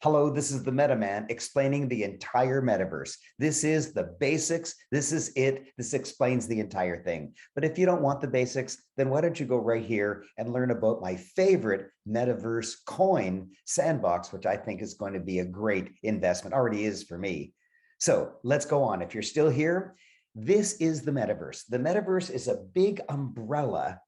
Hello, this is the Meta Man explaining the entire metaverse. This is the basics. This is it. This explains the entire thing. But if you don't want the basics, then why don't you go right here and learn about my favorite metaverse coin, Sandbox, which I think is going to be a great investment, already is for me. So let's go on. If you're still here, this is the metaverse. The metaverse is a big umbrella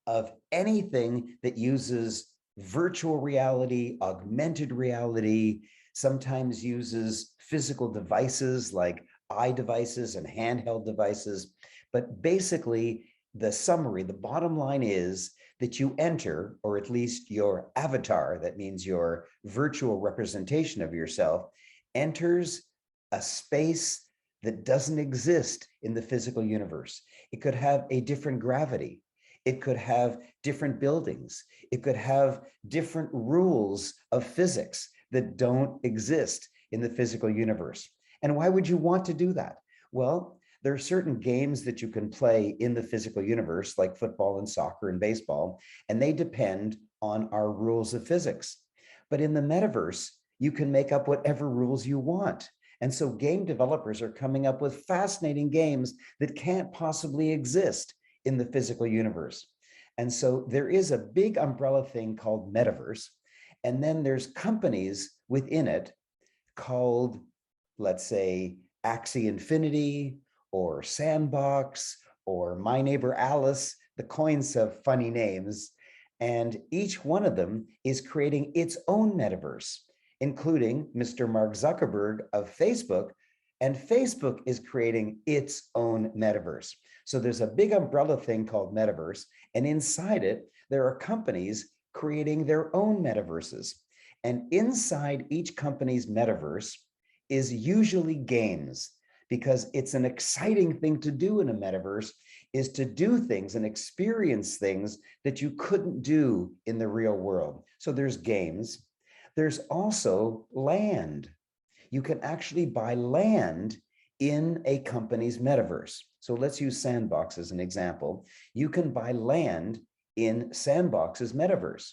of anything that uses virtual reality, augmented reality, sometimes uses physical devices like eye devices and handheld devices. But basically, the summary, the bottom line is that you enter, or at least your avatar, that means your virtual representation of yourself, enters a space that doesn't exist in the physical universe. It could have a different gravity. It could have different buildings. It could have different rules of physics that don't exist in the physical universe. And why would you want to do that? Well, there are certain games that you can play in the physical universe, like football and soccer and baseball, and they depend on our rules of physics. But in the metaverse, you can make up whatever rules you want. And so game developers are coming up with fascinating games that can't possibly exist in the physical universe. And so there is a big umbrella thing called metaverse. And then there's companies within it called, let's say, Axie Infinity or Sandbox or My Neighbor Alice. The coins have funny names. And each one of them is creating its own metaverse, including Mr. Mark Zuckerberg of Facebook. And Facebook is creating its own metaverse. So there's a big umbrella thing called metaverse, and inside it, there are companies creating their own metaverses. And inside each company's metaverse is usually games, because it's an exciting thing to do in a metaverse, is to do things and experience things that you couldn't do in the real world. So there's games. There's also land. You can actually buy land in a company's metaverse. So let's use Sandbox as an example. You can buy land in Sandbox's metaverse.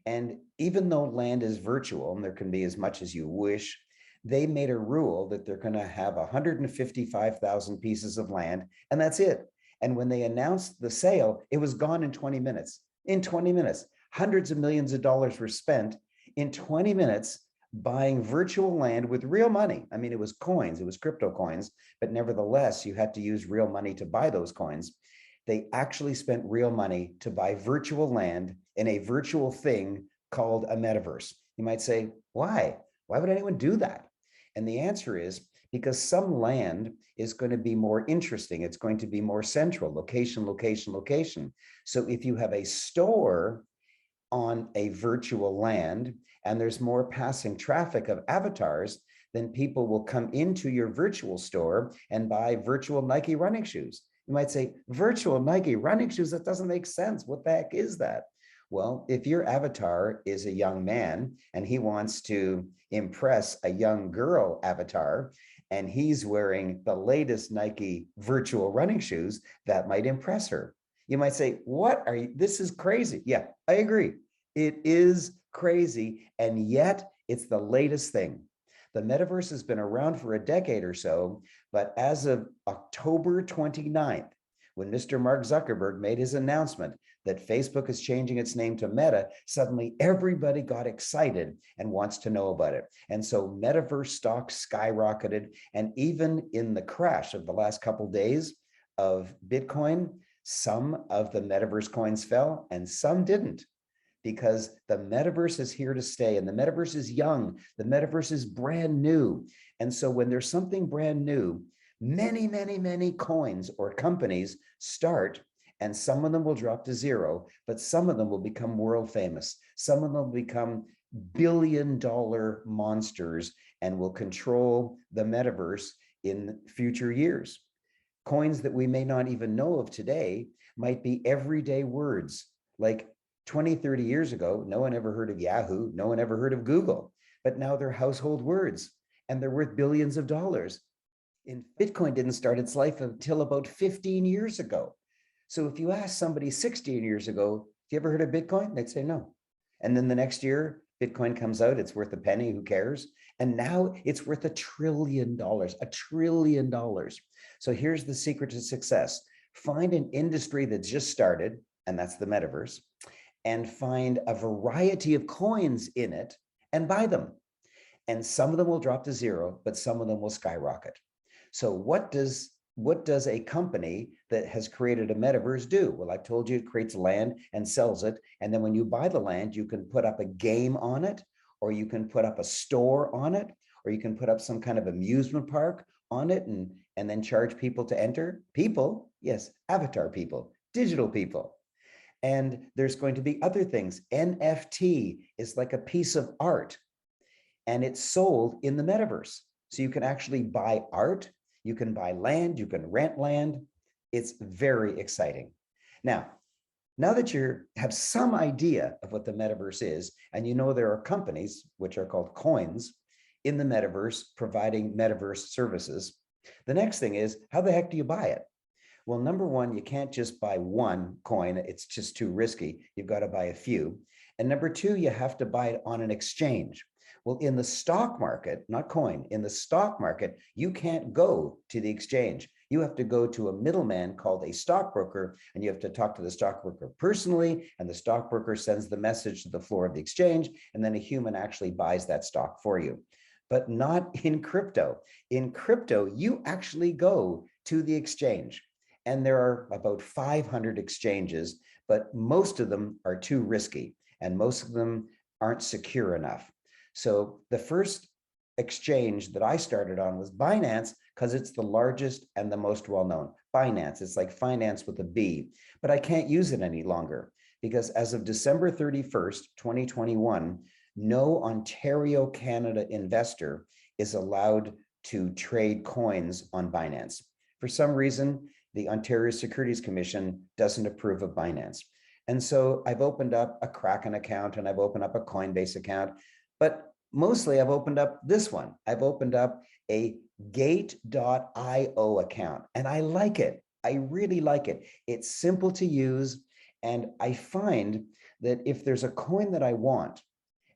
And even though land is virtual, and there can be as much as you wish, they made a rule that they're going to have 155,000 pieces of land, and that's it. And when they announced the sale, it was gone in 20 minutes. In 20 minutes, hundreds of millions of dollars were spent in 20 minutes buying virtual land with real money. I mean, it was coins, it was crypto coins, but nevertheless, you had to use real money to buy those coins. They actually spent real money to buy virtual land in a virtual thing called a metaverse. You might say, why? Why would anyone do that? And the answer is because some land is going to be more interesting. It's going to be more central, location, location, location. So if you have a store on a virtual land and there's more passing traffic of avatars, then people will come into your virtual store and buy virtual Nike running shoes. You might say, virtual Nike running shoes, that doesn't make sense. What the heck is that? Well, if your avatar is a young man and he wants to impress a young girl avatar and he's wearing the latest Nike virtual running shoes, that might impress her. You might say, what are you, this is crazy. Yeah, I agree. It is crazy, and yet it's the latest thing. The metaverse has been around for a decade or so, but as of October 29th, when Mr. Mark Zuckerberg made his announcement that Facebook is changing its name to Meta, suddenly everybody got excited and wants to know about it. And so metaverse stocks skyrocketed, and even in the crash of the last couple of days of Bitcoin, some of the metaverse coins fell and some didn't, because the metaverse is here to stay, and the metaverse is young. The metaverse is brand new. And so when there's something brand new, many, many, many coins or companies start, and some of them will drop to zero, but some of them will become world famous. Some of them will become billion-dollar monsters and will control the metaverse in future years. Coins that we may not even know of today might be everyday words. Like 20, 30 years ago, no one ever heard of Yahoo, no one ever heard of Google, but now they're household words and they're worth billions of dollars. And Bitcoin didn't start its life until about 15 years ago. So if you ask somebody 16 years ago, have you ever heard of Bitcoin? They'd say no. And then the next year, Bitcoin comes out, it's worth a penny, who cares? And now it's worth $1 trillion, $1 trillion. So here's the secret to success. Find an industry that's just started, and that's the metaverse, and find a variety of coins in it and buy them. And some of them will drop to zero, but some of them will skyrocket. So what does a company that has created a metaverse do? Well, I've told you it creates land and sells it. And then when you buy the land, you can put up a game on it, or you can put up a store on it, or you can put up some kind of amusement park on it and then charge people to enter. People, yes, avatar people, digital people. And there's going to be other things. NFT is like a piece of art, and it's sold in the metaverse. So you can actually buy art, you can buy land, you can rent land. It's very exciting. Now that you have some idea of what the metaverse is, and you know there are companies, which are called coins, in the metaverse providing metaverse services, the next thing is, how the heck do you buy it? Well, number one, you can't just buy one coin. It's just too risky. You've got to buy a few. And number two, you have to buy it on an exchange. Well, in the stock market, not coin, in the stock market, you can't go to the exchange. You have to go to a middleman called a stockbroker, and you have to talk to the stockbroker personally, and the stockbroker sends the message to the floor of the exchange, and then a human actually buys that stock for you. But not in crypto. In crypto, you actually go to the exchange. And there are about 500 exchanges, but most of them are too risky, and most of them aren't secure enough. So the first exchange that I started on was Binance, because it's the largest and the most well-known. Binance, it's like finance with a B, but I can't use it any longer because as of December 31st, 2021, no Ontario, Canada investor is allowed to trade coins on Binance. For some reason, the Ontario Securities Commission doesn't approve of Binance. And so I've opened up a Kraken account and I've opened up a Coinbase account, but mostly I've opened up this one. I've opened up a Gate.io account and I like it. I really like it. It's simple to use. And I find that if there's a coin that I want,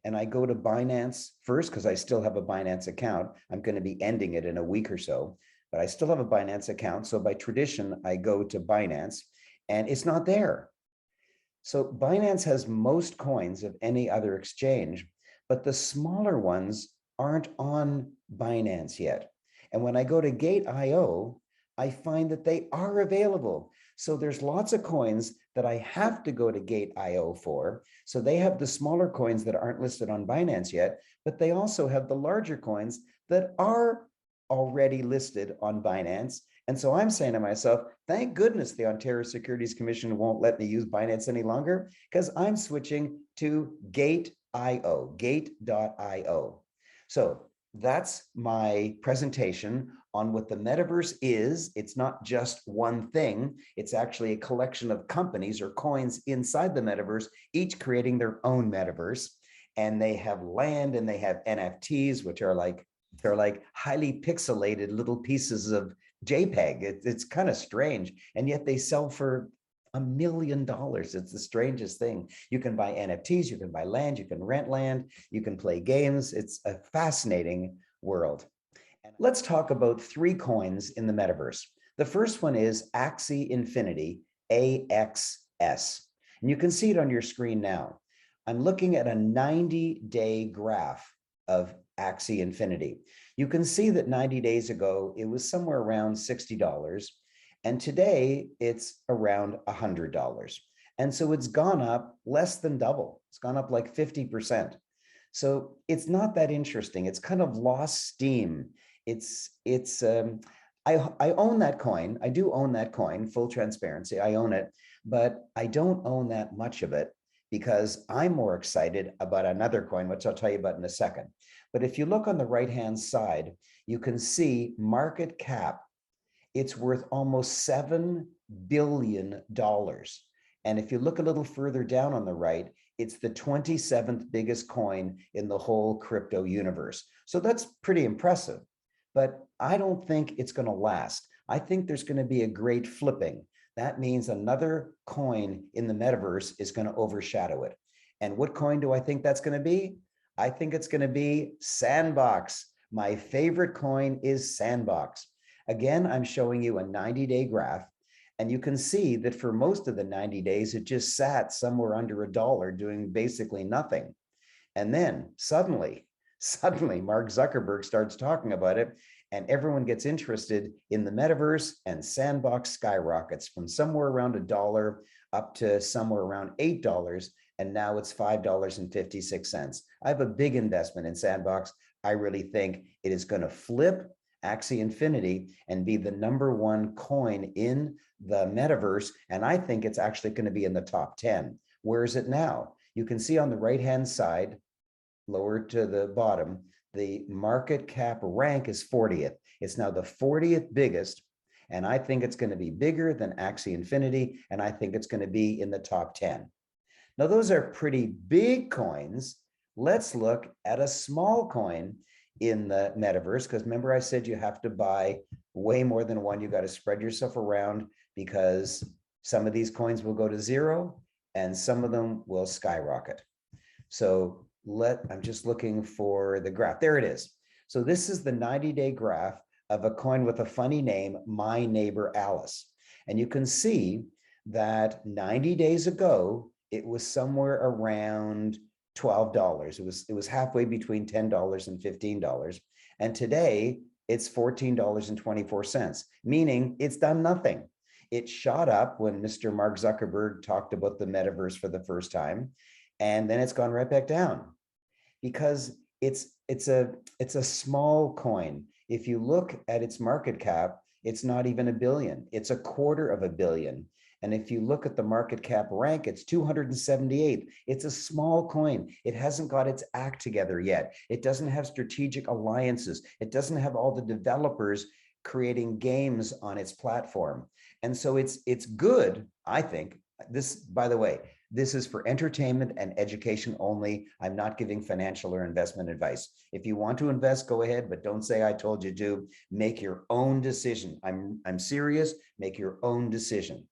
and I go to Binance first, because I still have a Binance account, I'm going to be ending it in a week or so, but I still have a Binance account. So by tradition, I go to Binance and it's not there. So Binance has most coins of any other exchange, but the smaller ones aren't on Binance yet. And when I go to Gate.io, I find that they are available. So there's lots of coins that I have to go to Gate.io for. So they have the smaller coins that aren't listed on Binance yet, but they also have the larger coins that are already listed on Binance. And so I'm saying to myself, thank goodness the Ontario Securities Commission won't let me use Binance any longer, because I'm switching to Gate.io, Gate.io. So that's my presentation on what the metaverse is. It's not just one thing. It's actually a collection of companies or coins inside the metaverse, each creating their own metaverse. And they have land and they have NFTs, which are like, they're like highly pixelated little pieces of JPEG. It's kind of strange. And yet they sell for $1 million. It's the strangest thing. You can buy NFTs, you can buy land, you can rent land, you can play games. It's a fascinating world. Let's talk about 3 coins in the metaverse. The first one is Axie Infinity, AXS. And you can see it on your screen now. I'm looking at a 90-day graph of Axie Infinity. You can see that 90 days ago, it was somewhere around $60. And today it's around $100. And so it's gone up less than double. It's gone up like 50%. So it's not that interesting. It's kind of lost steam. I own that coin. I do own that coin, full transparency. I own it, but I don't own that much of it because I'm more excited about another coin, which I'll tell you about in a second. But if you look on the right-hand side, you can see market cap. It's worth almost $7 billion. And if you look a little further down on the right, it's the 27th biggest coin in the whole crypto universe. So that's pretty impressive, but I don't think it's going to last. I think there's going to be a great flipping. That means another coin in the metaverse is going to overshadow it. And what coin do I think that's going to be? I think it's going to be Sandbox. My favorite coin is Sandbox. Again, I'm showing you a 90-day graph, and you can see that for most of the 90 days, it just sat somewhere under $1 doing basically nothing. And then suddenly, Mark Zuckerberg starts talking about it, and everyone gets interested in the metaverse, and Sandbox skyrockets from somewhere around $1 up to somewhere around $8. And now it's $5.56. I have a big investment in Sandbox. I really think it is going to flip Axie Infinity and be the #1 coin in the metaverse. And I think it's actually going to be in the top 10. Where is it now? You can see on the right-hand side, lower to the bottom, the market cap rank is 40th. It's now the 40th biggest. And I think it's going to be bigger than Axie Infinity. And I think it's going to be in the top 10. Now, those are pretty big coins. Let's look at a small coin in the metaverse, because remember I said you have to buy way more than one. You got to spread yourself around, because some of these coins will go to zero and some of them will skyrocket. So I'm just looking for the graph. There it is. So this is the 90-day graph of a coin with a funny name, My Neighbor Alice. And you can see that 90 days ago, it was somewhere around $12. It was halfway between $10 and $15. And today it's $14.24, meaning it's done nothing. It shot up when Mr. Mark Zuckerberg talked about the metaverse for the first time, and then it's gone right back down, because it's a small coin. If you look at its market cap, it's not even $1 billion. It's $250 million. And if you look at the market cap rank, it's 278th. It's a small coin. It hasn't got its act together yet. It doesn't have strategic alliances. It doesn't have all the developers creating games on its platform. And so it's good, I think. This, by the way, this is for entertainment and education only. I'm not giving financial or investment advice. If you want to invest, go ahead, but don't say I told you to. Make your own decision. I'm serious. Make your own decision.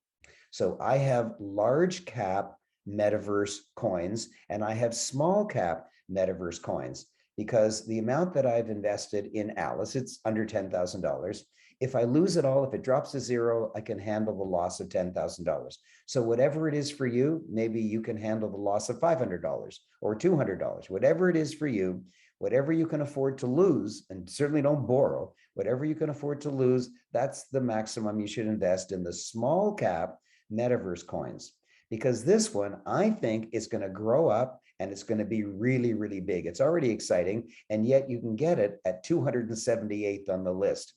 So I have large cap metaverse coins and I have small cap metaverse coins, because the amount that I've invested in Alice, it's under $10,000. If I lose it all, if it drops to zero, I can handle the loss of $10,000. So whatever it is for you, maybe you can handle the loss of $500 or $200, whatever it is for you, whatever you can afford to lose, and certainly don't borrow, whatever you can afford to lose, that's the maximum you should invest in the small cap metaverse coins, because this one, I think, is going to grow up and it's going to be really, really big. It's already exciting, and yet you can get it at 278th on the list.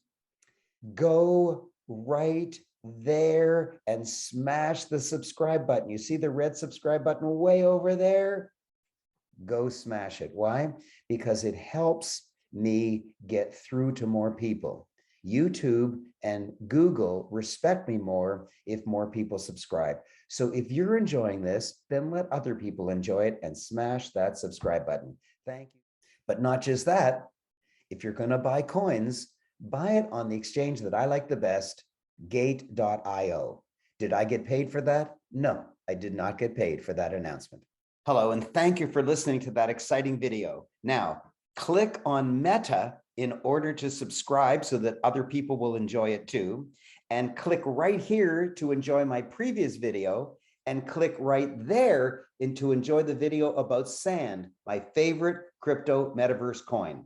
Go right there and smash the subscribe button. You see the red subscribe button way over there? Go smash it. Why? Because it helps me get through to more people. YouTube and Google respect me more if more people subscribe. So if you're enjoying this, then let other people enjoy it and smash that subscribe button. Thank you. But not just that. If you're going to buy coins, buy it on the exchange that I like the best, Gate.io. Did I get paid for that? No, I did not get paid for that announcement. Hello, and thank you for listening to that exciting video. Now, click on Meta in order to subscribe so that other people will enjoy it too. And click right here to enjoy my previous video, and click right there to enjoy the video about Sand, my favorite crypto metaverse coin.